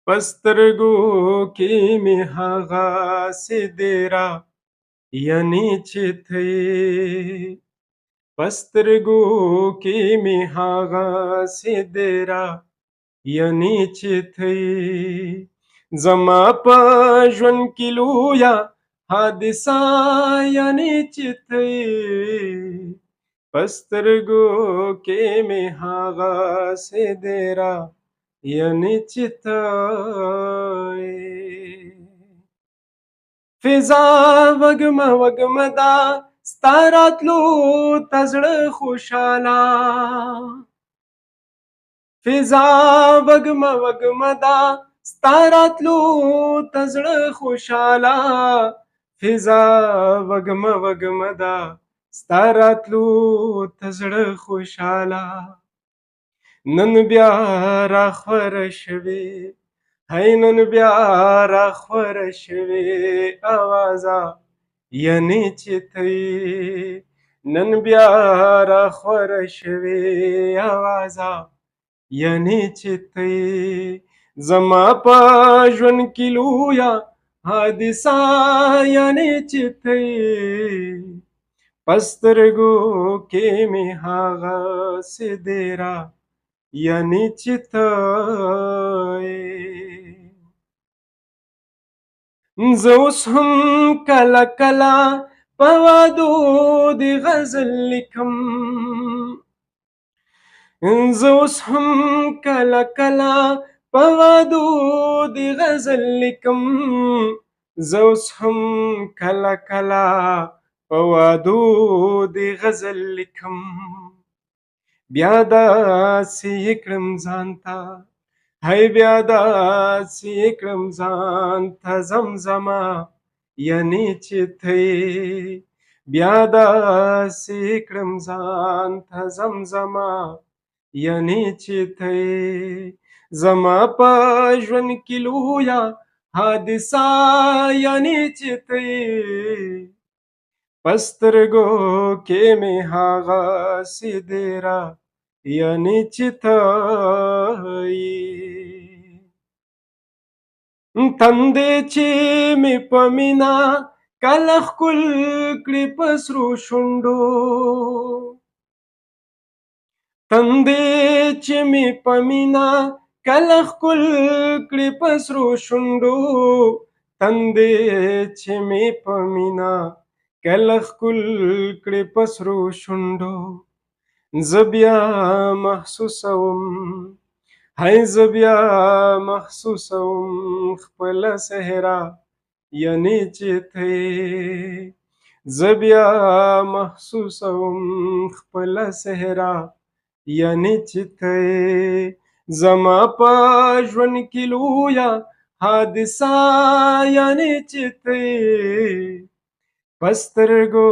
پسترګو کې مې هغسې دی را یعنې چې ته یې پسترګو کې مې هغسې دی را یعنې چې ته یې زما په ژوند کې لویه حادثه یعنې چې ته یې پسترګو کې مې هغسې دی را یعنې چې ته یې فضا وږمه وږمه ده ستا راتلو ته زړه خوشحاله فضا وږمه وږمه ده ستا راتلو ته زړه خوشحاله فضا وږمه وږمه ده ستا راتلو ته زړه خوشحاله نن بیا راخوره شوې هی نن بیا راخوره شوې اوازه یعنې چې ته یې نن بیا راخوره شوې اوازه یعنې چې ته یې زما په ژوند کې لویه حادثه یعنې چې ته یې په سترګو کې مې هغسې دی را یعنې چې ته یې زه اوس هم کله کله په وعدو د غزل لیکم زه اوس هم کله کله په وعدو د غزل لیکم زه اوس هم کله کله په وعدو د غزل لیکم بیا داسې یې کړم ځان ته هی بیا داسې یې کړم ځان ته زمزمه یعنې چې ته یې بیا داسې یې کړم ځان ته زمزمه یعنې چې ته یې زما په ژوند کې لویه حادثه یعنې چې ته یې په سترګو کې مې هغسې دی را یعنې چې ته یې تندې چې مې په مینه کله ښکل کړې په سرو شونډو تندې چې مې په مینه کله ښکل کړې په سرو شونډو تندې چې مې په مینه کله ښکل کړې په سرو شونډو زه بیا محسوسوم هی زه بیا محسوسوم خپله صحرا یعنې چې ته یې زه بیا محسوسوم خپله صحرا یعنې چې ته یې زما په ژوند کې لویه حادثه یعنې چې ته یې په سترګو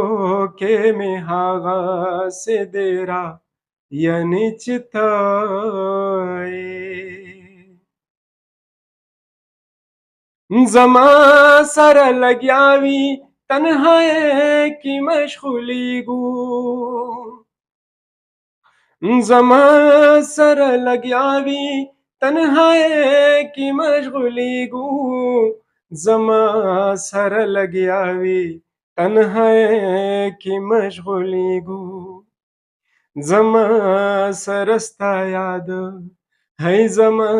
کې مې هغسې دی را یعنې چې ته یې زما سره لګیا وي تنهایۍ کې مشغولیږو زما سره لګیا وي تنهایۍ کې مشغولیږو زما سره لګیا وي تنهایۍ کې مشغولیږو زما سره ستا یاد هی زما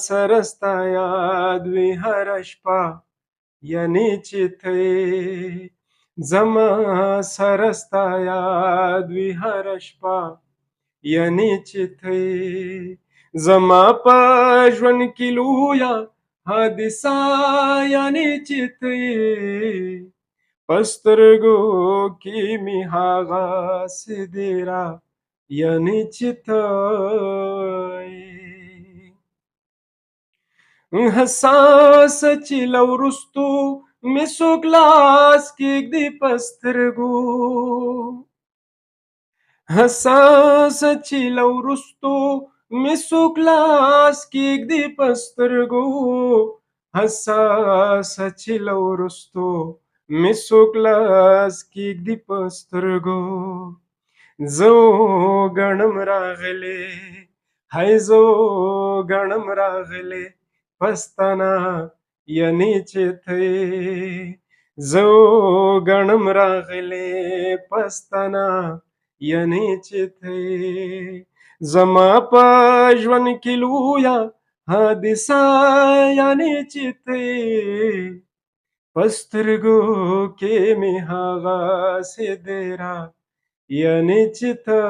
سره ستا یاد وي هره شپه یعنې چې ته یې زما سره ستا یاد وي هره شپه یعنې چې ته یې زما په ژوند کې لویه حادثه یعنې چې ته یې په سترګو کې مې هغسې دی را یعنې چې ته یې حساسه چې له وروستو مې څوک لاس کېږدي په سترګو حساسه چې له وروستو مې څوک لاس کېږدي په سترګو حساسه چې له وروستو مې څوک لاس کېږدي په سترګو زه وګڼم راغلې هی زه وګڼم راغلې पस्ताना यनिचितै जो गणम रागले पस्ताना यनिचितै जमा पजवन किलुया हादिसा यनिचितै पस्तरगो के में हागा से देरा यनिचितै